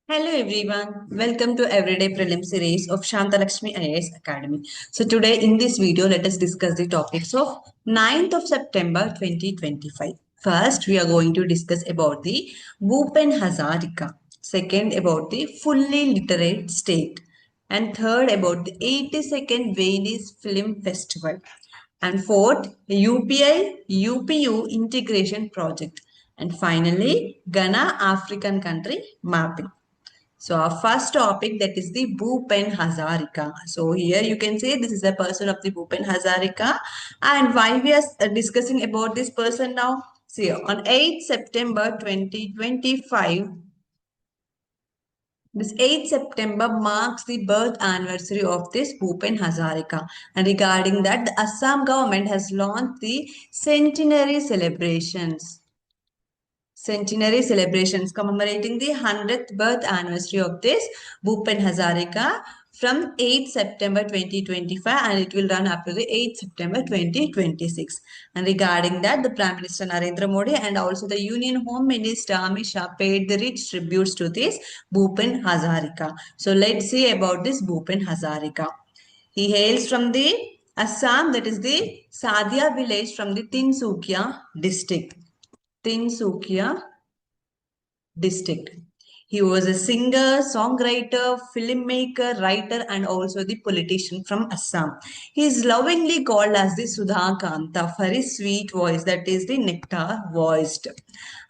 Hello everyone, welcome to Everyday Prelims series of Shantha Lakshmi IAS Academy. So today in this video, let us discuss the topics of 9th of September 2025. First, we are going to discuss about the Bhupen Hazarika. Second, about the fully literate state. And third, about the 82nd Venice Film Festival. And fourth, UPU integration project. And finally, Ghana African country mapping. So our first topic, that is the Bhupen Hazarika. So here you can say this is a person of the Bhupen Hazarika. And why we are discussing about this person now? See, on 8th September 2025, this 8th September marks the birth anniversary of this Bhupen Hazarika. And regarding that, the Assam government has launched the centenary celebrations commemorating the 100th birth anniversary of this Bhupen Hazarika from 8th September 2025, and it will run up to the 8th September 2026. And regarding that, the Prime Minister Narendra Modi and also the Union Home Minister Amit Shah paid the rich tributes to this Bhupen Hazarika. So let's see about this Bhupen Hazarika. He hails from the Assam, that is the Sadia village from the Tinsukia district. Tinsukia district. He was a singer, songwriter, filmmaker, writer, and also the politician from Assam. He is lovingly called as the Sudha Kanta for his sweet voice, that is the nectar voiced.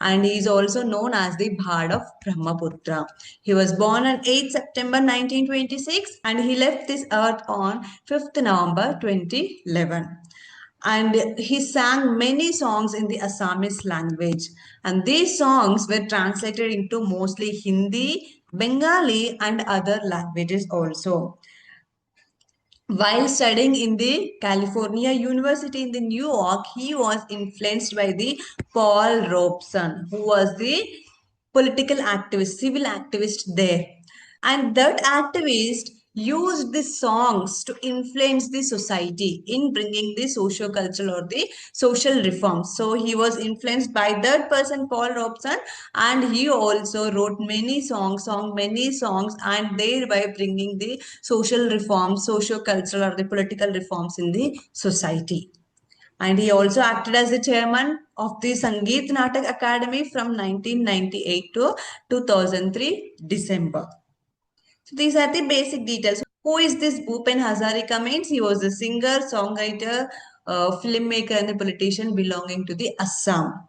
And he is also known as the Bhad of Brahmaputra. He was born on 8 September 1926 and he left this earth on 5th November 2011. And he sang many songs in the Assamese language. And these songs were translated into mostly Hindi, Bengali, and other languages also. While studying in the California University in the New York, he was influenced by the Paul Robeson, who was the political activist, civil activist there. And that activist used the songs to influence the society in bringing the socio-cultural or the social reforms. So he was influenced by that person, Paul Robeson, and he also wrote many songs, sang many songs, and thereby bringing the social reforms, socio-cultural or the political reforms in the society. And he also acted as the chairman of the Sangeet Natak Academy from 1998 to 2003 December. So these are the basic details. Who is this Bhupen Hazarika means? He was a singer, songwriter, filmmaker and a politician belonging to the Assam.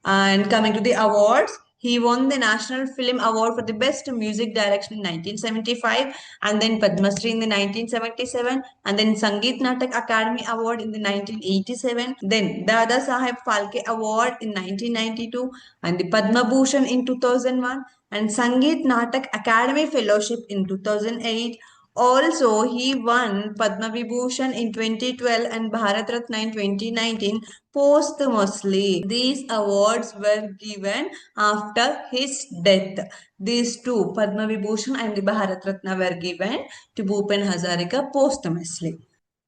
And coming to the awards, he won the National Film Award for the Best Music Direction in 1975, and then Padma Shri in the 1977, and then Sangeet Natak Academy Award in the 1987, then Dada Saheb Phalke Award in 1992, and the Padma Bhushan in 2001, and Sangeet Natak Academy Fellowship in 2008. Also, he won Padma Vibhushan in 2012 and Bharat Ratna in 2019 posthumously. These awards were given after his death. These two, Padma Vibhushan and the Bharat Ratna, were given to Bhupen Hazarika posthumously.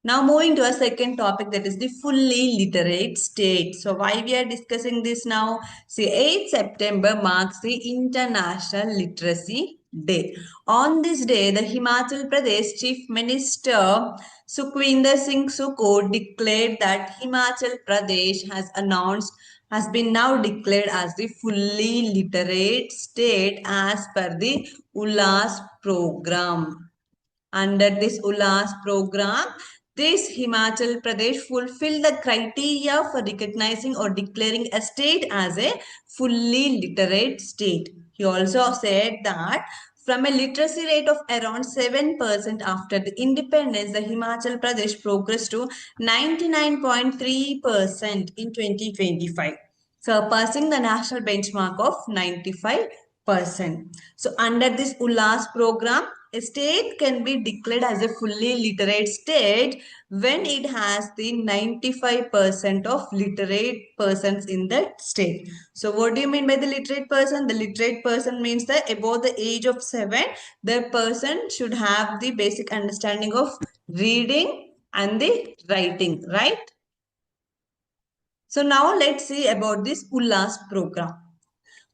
Now moving to a second topic, that is the fully literate state. So why we are discussing this now? See, 8th September marks the International Literacy Day. On this day, the Himachal Pradesh Chief Minister Sukhwinder Singh Sukho declared that Himachal Pradesh has been now declared as the fully literate state as per the ULAS program. Under this ULAS program, this Himachal Pradesh fulfilled the criteria for recognizing or declaring a state as a fully literate state. He also said that from a literacy rate of around 7% after the independence, the Himachal Pradesh progressed to 99.3% in 2025, surpassing the national benchmark of 95%. So under this ULAS program, a state can be declared as a fully literate state when it has the 95% of literate persons in that state. So what do you mean by the literate person? The literate person means that above the age of 7, the person should have the basic understanding of reading and the writing, right? So now let's see about this ULAS program.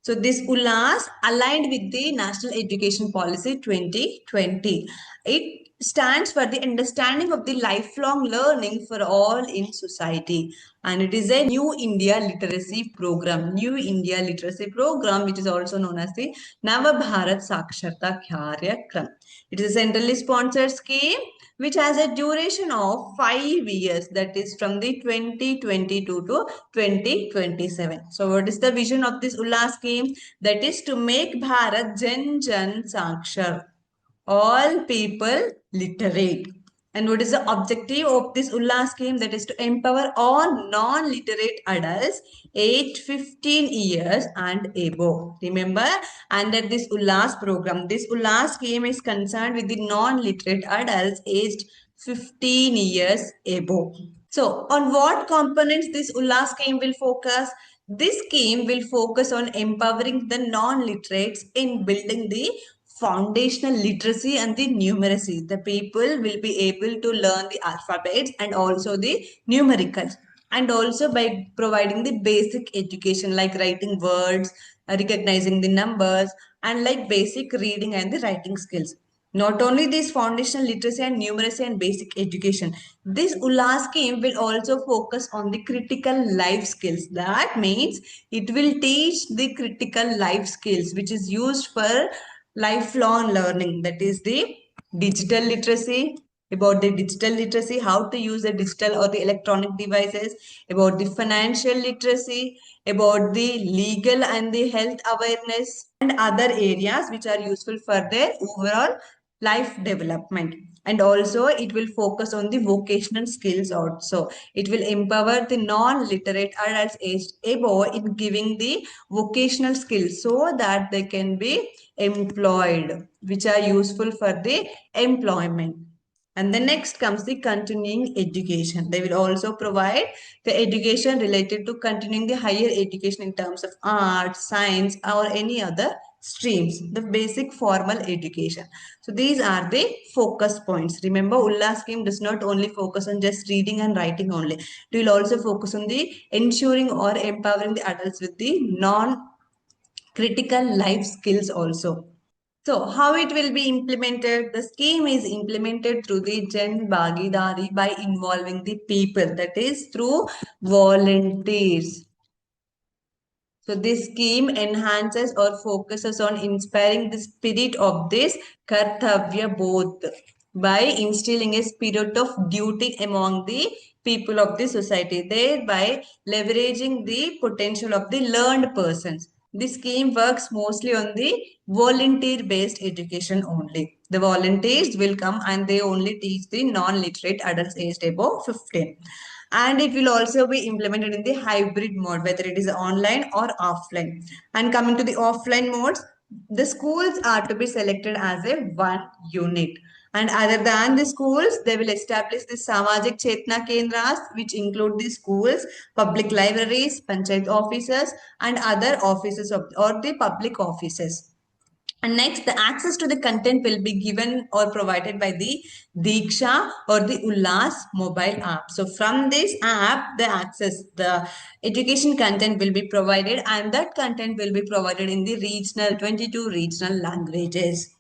So this ULAS aligned with the National Education Policy 2020. It stands for the understanding of the lifelong learning for all in society. And it is a New India Literacy Program. New India Literacy Program, which is also known as the Nava Bharat Saksharta Karyakram. It is a centrally sponsored scheme which has a duration of 5 years, that is from the 2022 to 2027. So what is the vision of this ULA scheme? That is to make Bharat Jan Jan Sakshar, all people literate. And what is the objective of this ULA scheme? That is to empower all non-literate adults aged 15 years and above. Remember, under this ULAS program, this ULAS scheme is concerned with the non-literate adults aged 15 years above. So, on what components this ULA scheme will focus? This scheme will focus on empowering the non-literates in building the foundational literacy and the numeracy. The people will be able to learn the alphabets and also the numericals. And also by providing the basic education like writing words, recognizing the numbers, and like basic reading and the writing skills. Not only this foundational literacy and numeracy and basic education, this ULA scheme will also focus on the critical life skills. That means it will teach the critical life skills which is used for lifelong learning. That is the digital literacy, about the digital literacy, how to use the digital or the electronic devices, about the financial literacy, about the legal and the health awareness, and other areas which are useful for their overall life development. And also it will focus on the vocational skills also. It will empower the non-literate adults aged above in giving the vocational skills so that they can be employed, which are useful for the employment. And then next comes the continuing education. They will also provide the education related to continuing the higher education in terms of art, science, or any other streams, the basic formal education. So these are the focus points. Remember, ULA scheme does not only focus on just reading and writing only. It will also focus on the ensuring or empowering the adults with the non-critical life skills also. So, how it will be implemented? The scheme is implemented through the Jan Bhagidari by involving the people, that is through volunteers. So, this scheme enhances or focuses on inspiring the spirit of this Kartavya Bodh by instilling a spirit of duty among the people of the society, thereby leveraging the potential of the learned persons. This scheme works mostly on the volunteer-based education only. The volunteers will come and they only teach the non-literate adults aged above 15. And it will also be implemented in the hybrid mode, whether it is online or offline. And coming to the offline modes, the schools are to be selected as a one unit. And other than the schools, they will establish the Samajik Chetna Kendras, which include the schools, public libraries, panchayat offices, and other offices of or the public offices. And next, the access to the content will be given or provided by the Diksha or the Ullas mobile app. So from this app, the education content will be provided, and that content will be provided in the 22 regional languages.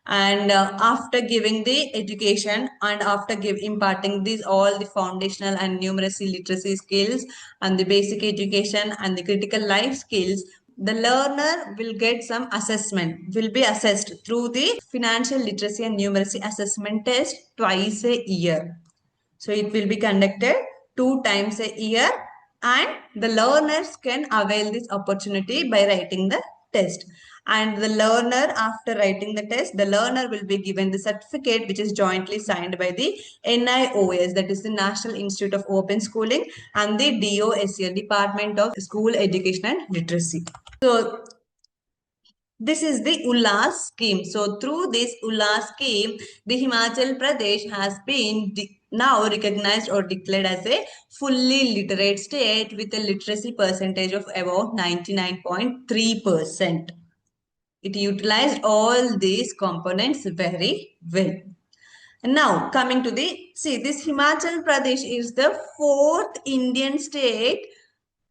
And after giving the education and after imparting these all the foundational and numeracy literacy skills and the basic education and the critical life skills, the learner will get some assessment, will be assessed through the financial literacy and numeracy assessment test twice a year. So it will be conducted 2 times a year, and the learners can avail this opportunity by writing the test. And the learner, after writing the test, the learner will be given the certificate which is jointly signed by the NIOS, that is the National Institute of Open Schooling, and the DOSCL, Department of School Education and Literacy. So this is the ULAS scheme. So through this ULAS scheme, the Himachal Pradesh has been now recognized or declared as a fully literate state with a literacy percentage of about 99.3%. It utilized all these components very well. And now coming to this Himachal Pradesh is the 4th Indian state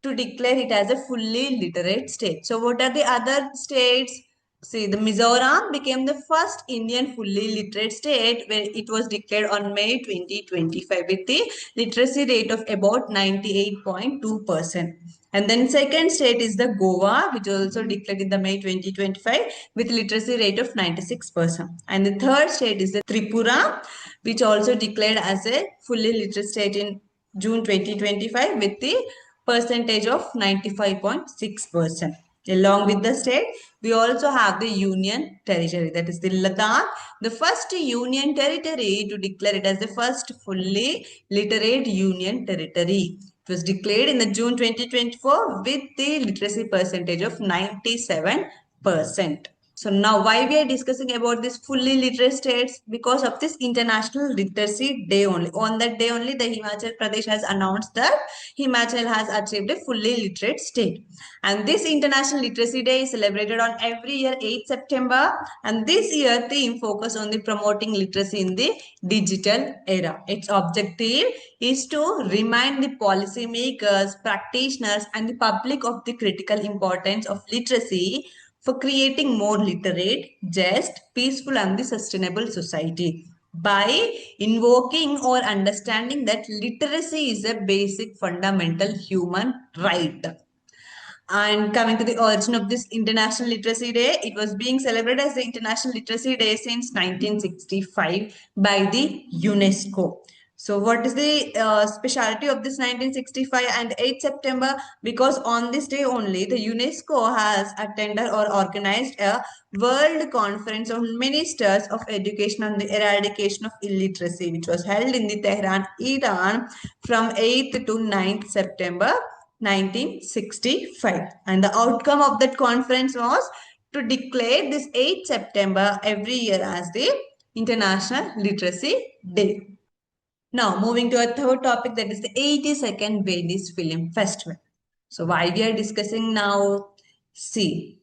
to declare it as a fully literate state. So what are the other states? See, the Mizoram became the first Indian fully literate state where it was declared on May 2025 with the literacy rate of about 98.2%. And then second state is the Goa, which was also declared in the May 2025 with literacy rate of 96%. And the third state is the Tripura, which also declared as a fully literate state in June 2025 with the percentage of 95.6%. Along with the state, we also have the union territory, that is the Ladakh, the first union territory to declare it as the first fully literate union territory. It was declared in the June 2024 with the literacy percentage of 97%. So now why we are discussing about this fully literate states? Because of this International Literacy Day only. On that day only, the Himachal Pradesh has announced that Himachal has achieved a fully literate state. And this International Literacy Day is celebrated on every year 8th September. And this year theme focus on the promoting literacy in the digital era. Its objective is to remind the policymakers, practitioners and the public of the critical importance of literacy for creating more literate, just, peaceful and the sustainable society by invoking or understanding that literacy is a basic fundamental human right. And coming to the origin of this International Literacy Day, it was being celebrated as the International Literacy Day since 1965 by the UNESCO. So what is the specialty of this 1965 and 8th September? Because on this day only, the UNESCO has attended or organized a World Conference on Ministers of Education on the Eradication of Illiteracy, which was held in the Tehran, Iran from 8th to 9th September 1965. And the outcome of that conference was to declare this 8th September every year as the International Literacy Day. Now, moving to a third topic, that is the 82nd Venice Film Festival. So, why we are discussing now? See,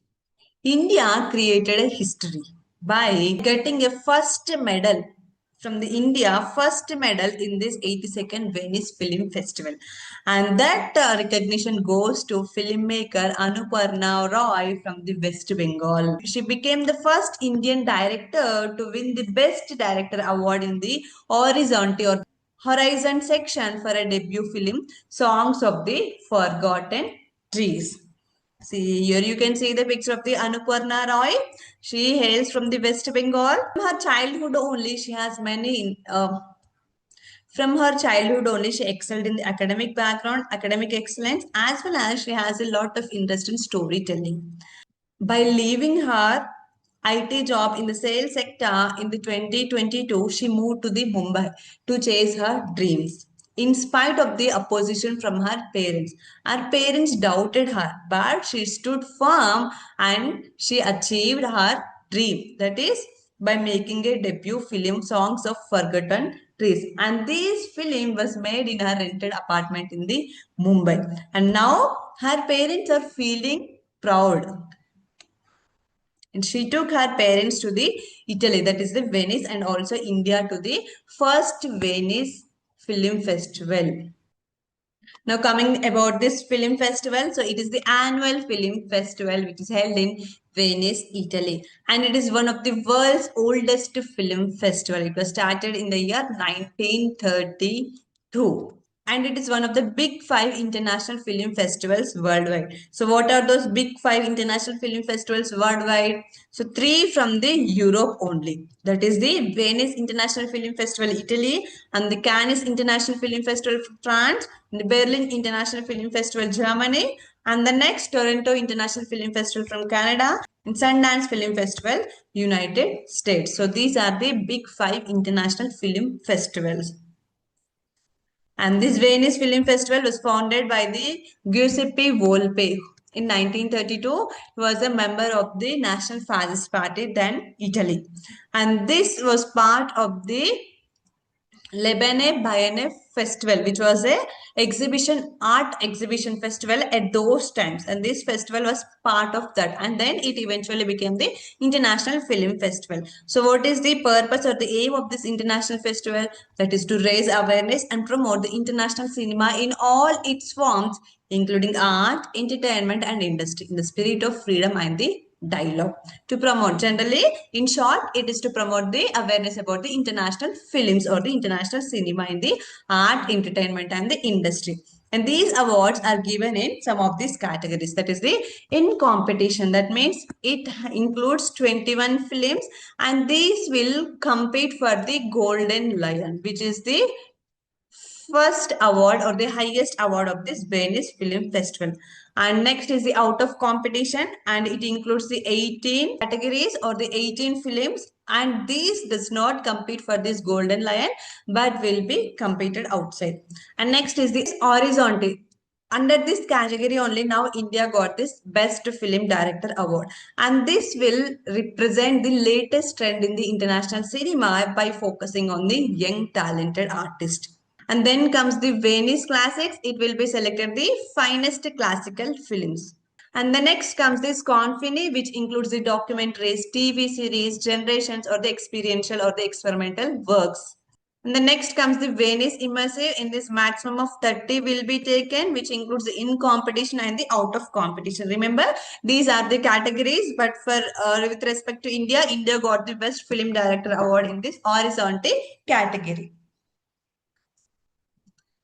India created a history by getting a first medal from the India first medal in this 82nd Venice Film Festival, and that recognition goes to filmmaker Anuparna Roy from the West Bengal. She became the first Indian director to win the Best Director award in the Horizon section for a debut film, Songs of the Forgotten Trees. See, here you can see the picture of the Anuparna Roy. She hails from the West Bengal. From her childhood only, she has from her childhood only, she excelled in the academic background, academic excellence, as well as she has a lot of interest in storytelling. By leaving her IT job in the sales sector in the 2022, she moved to the Mumbai to chase her dreams. In spite of the opposition from her parents doubted her, but she stood firm and she achieved her dream. That is by making a debut film, Songs of Forgotten Trees. And this film was made in her rented apartment in the Mumbai. And now her parents are feeling proud, and she took her parents to the Italy, that is the Venice, and also India to the first Venice Film Festival. Now coming about this film festival, so it is the annual film festival which is held in Venice, Italy, and it is one of the world's oldest film festival. It was started in the year 1932. And it is one of the big 5 international film festivals worldwide. So what are those big 5 international film festivals worldwide? So 3 from the Europe only. That is the Venice International Film Festival, Italy, and the Cannes International Film Festival, France, and the Berlin International Film Festival, Germany, and the next Toronto International Film Festival from Canada, and Sundance Film Festival, United States. So these are the big 5 international film festivals. And this Venice Film Festival was founded by the Giuseppe Volpe. In 1932, he was a member of the National Fascist Party, then Italy. And this was part of the Lebene Bayane Festival, which was a art exhibition festival at those times, and this festival was part of that, and then it eventually became the International Film Festival. So what is the purpose or the aim of this international festival? That is to raise awareness and promote the international cinema in all its forms, including art, entertainment, and industry, in the spirit of freedom and the dialogue. To promote, generally, in short, it is to promote the awareness about the international films or the international cinema in the art, entertainment, and the industry. And these awards are given in some of these categories. That is the in competition. That means it includes 21 films, and these will compete for the Golden Lion, which is the first award or the highest award of this Venice Film Festival. And next is the out of competition, and it includes the 18 categories or the 18 films, and these does not compete for this Golden Lion but will be competed outside. And next is this horizontal. Under this category only, now India got this Best Film Director Award, and this will represent the latest trend in the international cinema by focusing on the young talented artist. And then comes the Venice Classics. It will be selected the finest classical films. And the next comes this Confini, which includes the documentaries, TV series, generations, or the experiential or the experimental works. And the next comes the Venice Immersive. In this, maximum of 30 will be taken, which includes the in competition and the out of competition. Remember, these are the categories, but for with respect to India, India got the Best Film Director Award in this horizontal category.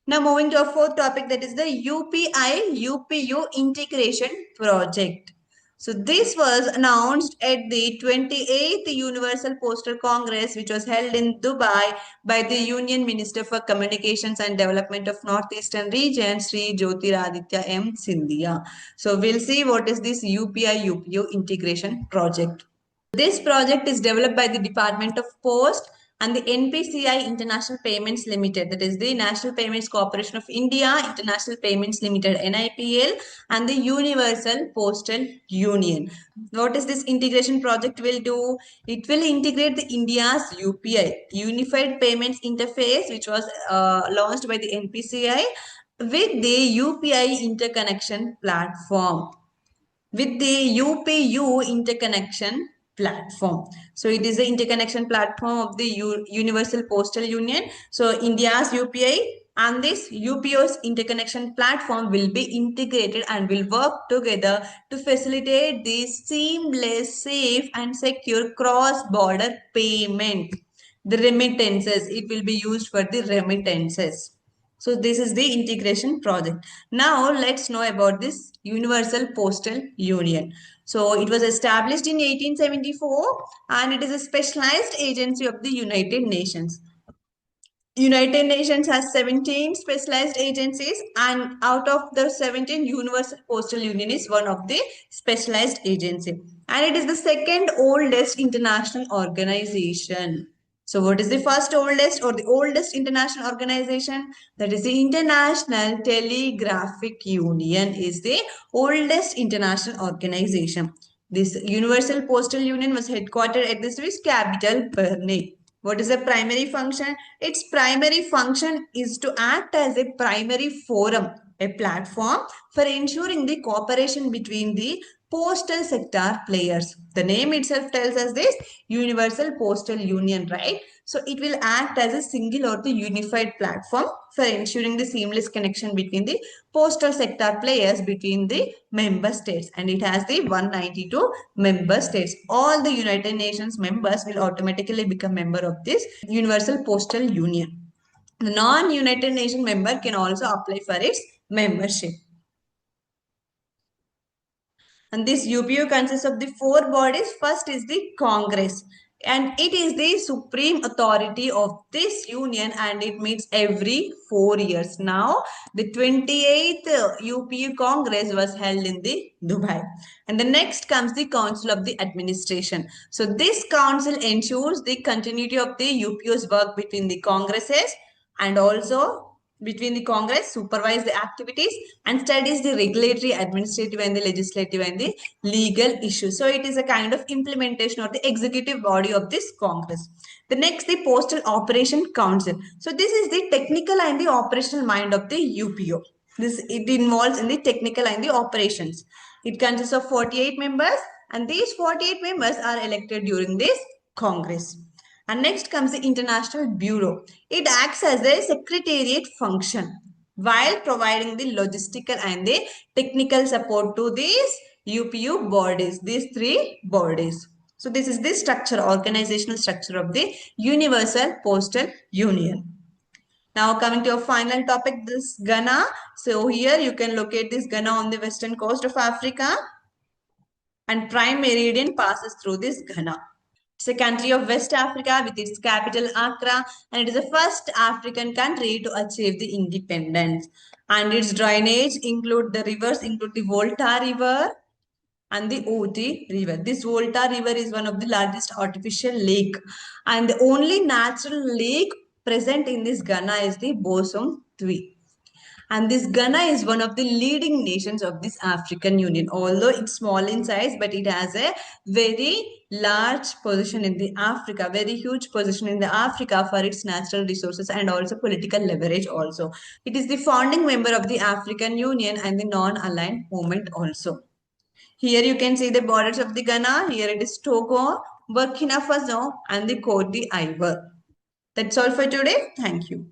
Now moving to our fourth topic, that is the UPI-UPU integration project. So this was announced at the 28th Universal Postal Congress, which was held in Dubai by the Union Minister for Communications and Development of Northeastern Region, Sri Jyotiraditya M. Scindia. So we'll see what is this UPI-UPU integration project. This project is developed by the Department of Post and the NPCI International Payments Limited, that is the National Payments Corporation of India, International Payments Limited, NIPL, and the Universal Postal Union. What is this integration project will do? It will integrate the India's UPI, Unified Payments Interface, which was launched by the NPCI, with the UPI interconnection platform, with the UPU interconnection platform. So it is the interconnection platform of the Universal Postal Union. So India's UPI and this UPO's interconnection platform will be integrated and will work together to facilitate the seamless, safe, and secure cross-border payment. The remittances, it will be used for the remittances. So this is the integration project. Now let's know about this Universal Postal Union. So it was established in 1874 and it is a specialized agency of the United Nations. United Nations has 17 specialized agencies, and out of the 17, Universal Postal Union is one of the specialized agency. And it is the second oldest international organization. So what is the first oldest or the oldest international organization? That is the International Telegraphic Union is the oldest international organization. This Universal Postal Union was headquartered at the Swiss capital, Bern. What is the primary function? Its primary function is to act as a primary forum, a platform for ensuring the cooperation between the postal sector players. The name itself tells us this Universal Postal Union, right? So it will act as a single or the unified platform for ensuring the seamless connection between the postal sector players between the member states, and it has the 192 member states. All the United Nations members will automatically become member of this Universal Postal Union. The non-United Nations member can also apply for its membership. And this UPU consists of the four bodies. First is the Congress, and it is the supreme authority of this union, and it meets every 4 years. Now, the 28th UPU Congress was held in the Dubai. And the next comes the Council of the Administration. So this council ensures the continuity of the UPU's work between the Congresses, and also between the Congress, supervise the activities and studies the regulatory, administrative and the legislative and the legal issues. So it is a kind of implementation of the executive body of this Congress. The next, the Postal Operation Council. So this is the technical and the operational mind of the UPO. It involves in the technical and the operations. It consists of 48 members and these 48 members are elected during this Congress. And next comes the International Bureau. It acts as a secretariat function while providing the logistical and the technical support to these UPU bodies, these three bodies. So this is the structure, organizational structure of the Universal Postal Union. Now coming to a final topic, this Ghana. So here you can locate this Ghana on the western coast of Africa and prime meridian passes through this Ghana. It's a country of West Africa with its capital Accra, and it is the first African country to achieve the independence. And its drainage the rivers include the Volta River and the Oti River. This Volta River is one of the largest artificial lake, and the only natural lake present in this Ghana is the Bosom Twi. And this Ghana is one of the leading nations of this African Union. Although it's small in size, but it has a very large position in the Africa, very huge position in the Africa for its natural resources and also political leverage also. It is the founding member of the African Union and the non-aligned movement also. Here you can see the borders of the Ghana. Here it is Togo, Burkina Faso and the Cote d'Ivoire. That's all for today. Thank you.